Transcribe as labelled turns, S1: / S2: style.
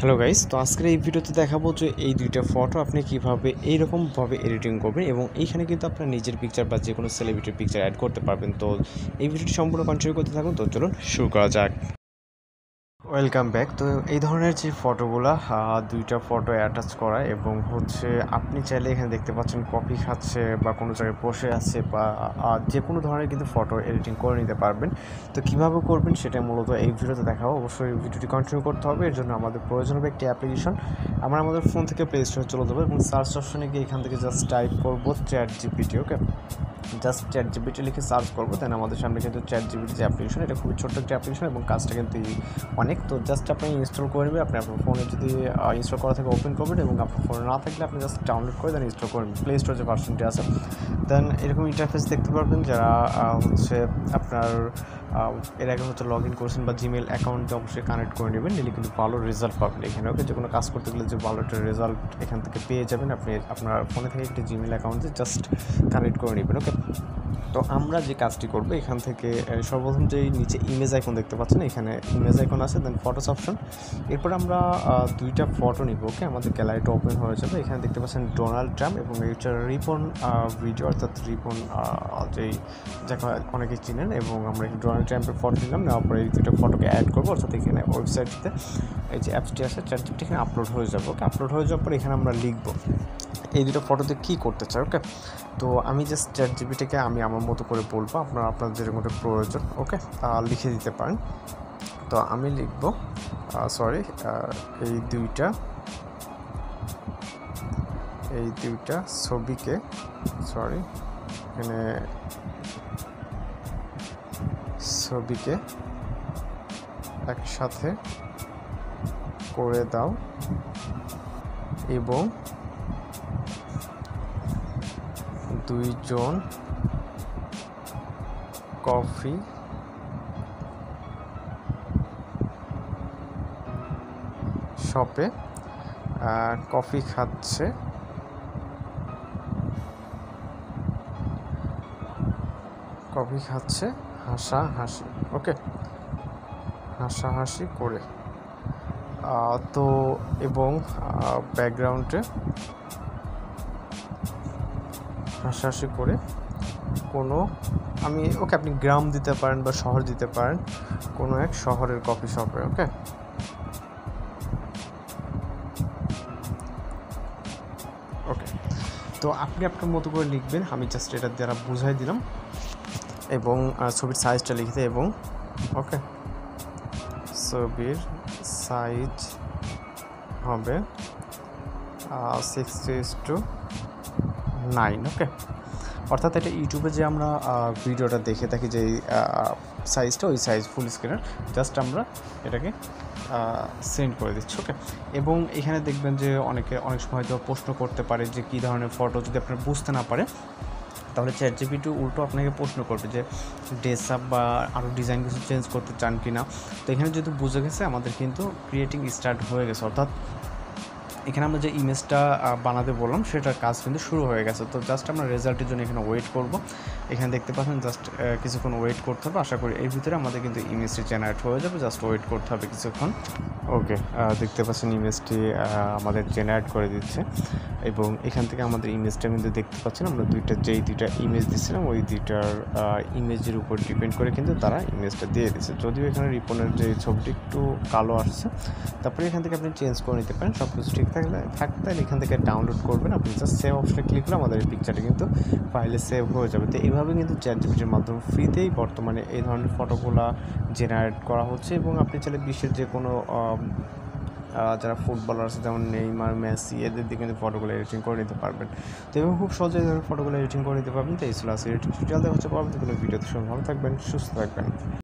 S1: Hello guys, তো আজকের এই ভিডিওতে দেখাবো যে এই দুইটা ফটো আপনি কীভাবে এইরকমভাবে এডিটিং করবেন এবং এইখানে কিন্তু আপনার নিজের পিকচার বা যে কোনো সেলিব্রিটির পিকচার অ্যাড করতে পারবেন। তো এই ভিডিওটি সম্পূর্ণ কন্টিনিউ করতে থাকুন। তো চলুন শুরু করা যাক। Welcome back. তো এই ধরনের যে ফটোগুলো দুইটা ফটো অ্যাটাচ করা এবং আপনি চাইলে এখানে দেখতে পাচ্ছেন কফি খাচ্ছে বা কোনো জায়গায় বসে আছে বা যে কোনো ধরনের কিন্তু ফটো এডিটিং করে নিতে পারবেন। তো কীভাবে করবেন সেটা মূলত এই ভিডিওতে দেখাবো। অবশ্যই ভিডিওটি কন্টিনিউ করতে হবে। এর জন্য আমাদের প্রয়োজন হবে একটি অ্যাপ্লিকেশন। আমরা আমাদের ফোন থেকে প্লে স্টোরে চলে যাবো এবং সার্চ অপশনে গিয়ে এখান থেকে জাস্ট টাইপ করবো ChatGPT। ওকে, জাস্ট ChatGPT লিখে সার্চ করবো, দেন আমাদের সামনে কিন্তু ChatGPT যে অ্যাপ্লিকেশন, এটা খুবই ছোট্ট একটি অ্যাপ্লিকেশন এবং কাজটা কিন্তু অনেক। তো জাস্ট আপনি ইনস্টল করে নেবেন। আপনি আপনার ফোনে যদি ইনস্টল করা থাকে ওপেন করবেন এবং আপনার ফোনে না থাকলে আপনি জাস্ট ডাউনলোড করে দেন ইনস্টল করবেন। প্লে স্টোর যে ভার্সনটি আছে, দেন এরকম ইন্টারফেস দেখতে পারবেন। যারা আপনার এর আগে লগ ইন করছেন বা জিমেল অ্যাকাউন্টে অবশ্যই কানেক্ট করে নেবেন, নিলে কিন্তু ভালো রেজাল্ট পাবেন এখানে। ওকে, যে কোনো কাজ করতে গেলে যে ভালো একটা রেজাল্ট এখান থেকে পেয়ে যাবেন। আপনি আপনার ফোনে থেকে একটি জিমেল অ্যাকাউন্টে জাস্ট কানেক্ট করে নেবেন। ওকে, তো আমরা যে কাজটি করবো এখান থেকে সর্বপ্রথম যেই নিচে ইমেজ আইকন দেখতে পাচ্ছেন, এখানে ইমেজ আইকন আছে, দেন ফটোস অপশন। এরপর আমরা দুইটা ফটো নিব। ওকে, আমাদের গ্যালারিটা ওপেন হয়ে যাবে। এখানে দেখতে পাচ্ছেন ডোনাল্ড ট্রাম্প এবং এইটার রিপন ভিডিও, অর্থাৎ রিপন যেই যাকে অনেকে চিনেন। এবং আমরা ডোনাল্ড ট্রাম্পের ফটো নিলাম, নেওয়ার পরে এই দুটো ফটোকে অ্যাড করবো, অর্থাৎ এখানে ওয়েবসাইটটিতে এই যে অ্যাপসটি আছে ChatGPT, এখানে আপলোড হয়ে যাবে। ওকে, আপলোড হয়ে যাওয়ার পরে এখানে আমরা লিখবো এই দুটো ফটোতে কী করতে চাই। ওকে, তো আমি জাস্ট ChatGPTকে আমি আমার মতো করে বলবো, আপনাদের মধ্যে প্রয়োজন ওকে লিখে দিতে পারেন। তো আমি লিখব এই দুইটা ছবিকে এখানে ছবিকে একসাথে করে দাও এবং দুইজন কফি শপে কফি খাচ্ছে হাসাহাসি। ওকে, হাসাহাসি করে তো এবং ব্যাকগ্রাউন্ডে হাসাহাসি করে কোনো আপনি গ্রাম দিতে পারেন বা শহর দিতে পারেন, কোনো এক শহরের কফি শপে। ওকে, তো আপনি আপনার মতো করে লিখবেন। আমি জাস্ট এটা দ্বারা বুঝাই দিলাম এবং ছবির সাইজটা লিখতে এবং ওকে, ছবির সাইজ হবে 60:9। ওকে, অর্থাৎ এটা ইউটিউবে যে আমরা ভিডিওটা দেখে থাকি যে সাইজটা, ওই সাইজ ফুল স্ক্রিনের জাস্ট আমরা এটাকে সেন্ড করে দিচ্ছি। ওকে, এবং এখানে দেখবেন যে অনেক সময় হয়তো প্রশ্ন করতে পারে যে কী ধরনের ফটো, যদি আপনার বুঝতে না পারে তাহলে ChatGPT উল্টো আপনাকে প্রশ্ন করবে যে ড্রেস আপ বা আরও ডিজাইন কিছু চেঞ্জ করতে চান কি না। তো এখানে যেহেতু বুঝে গেছে, আমাদের কিন্তু ক্রিয়েটিং স্টার্ট হয়ে গেছে, অর্থাৎ এখানে আমরা যে ইমেজটা বানাতে বললাম সেটার কাজ কিন্তু শুরু হয়ে গেছে। তো জাস্ট আমরা রেজাল্টের জন্য এখানে ওয়েট করব। এখানে দেখতে পাচ্ছেন জাস্ট কিছুক্ষণ ওয়েট করতে হবে। আশা করি এর ভিতরে আমাদের কিন্তু ইমেজটি জেনারেট হয়ে যাবে, জাস্ট ওয়েট করতে হবে কিছুক্ষণ। ওকে, দেখতে পাচ্ছেন ইমেজটি আমাদের জেনারেট করে দিচ্ছে এবং এখান থেকে আমাদের ইমেজটা কিন্তু দেখতে পাচ্ছেন আমরা যেই দুইটা ইমেজ দিচ্ছিলাম ওই দুইটার ইমেজের উপর ডিপেন্ড করে কিন্তু তারা ইমেজটা দিয়ে দিচ্ছে। যদিও এখানে রিপনের যে ছবিটি একটু কালো আসছে, তারপরে এখান থেকে আপনি চেঞ্জ করে নিতে পারেন। সব কিছু ঠিক থাকলে এখান থেকে ডাউনলোড করবেন। আপনি জাস্ট সেভ অপশনে ক্লিক করলে আমাদের এই পিকচারটা কিন্তু ফাইলে সেভ হয়ে যাবে। তো এইভাবে কিন্তু ChatGPTর মাধ্যমে ফ্রিতেই বর্তমানে এই ধরনের ফটোগুলো জেনারেট করা হচ্ছে এবং আপনি চাইলে বিশ্বের যে কোনো যারা ফুটবলার আছে যেমন নেইমার, মেসি, এদের দিকে কিন্তু ফটোগুলো এডিটিং করে নিতে পারবেন। তো এবং খুব সহজে এই ধরনের ফটোগুলো এডিটিং করে নিতে পারবেন। তো এই ছিল এডিটিং টিউটোরিয়াল। দেখা হচ্ছে পরবর্তী কোনো ভিডিওতে। ভালো থাকবেন, সুস্থ থাকবেন।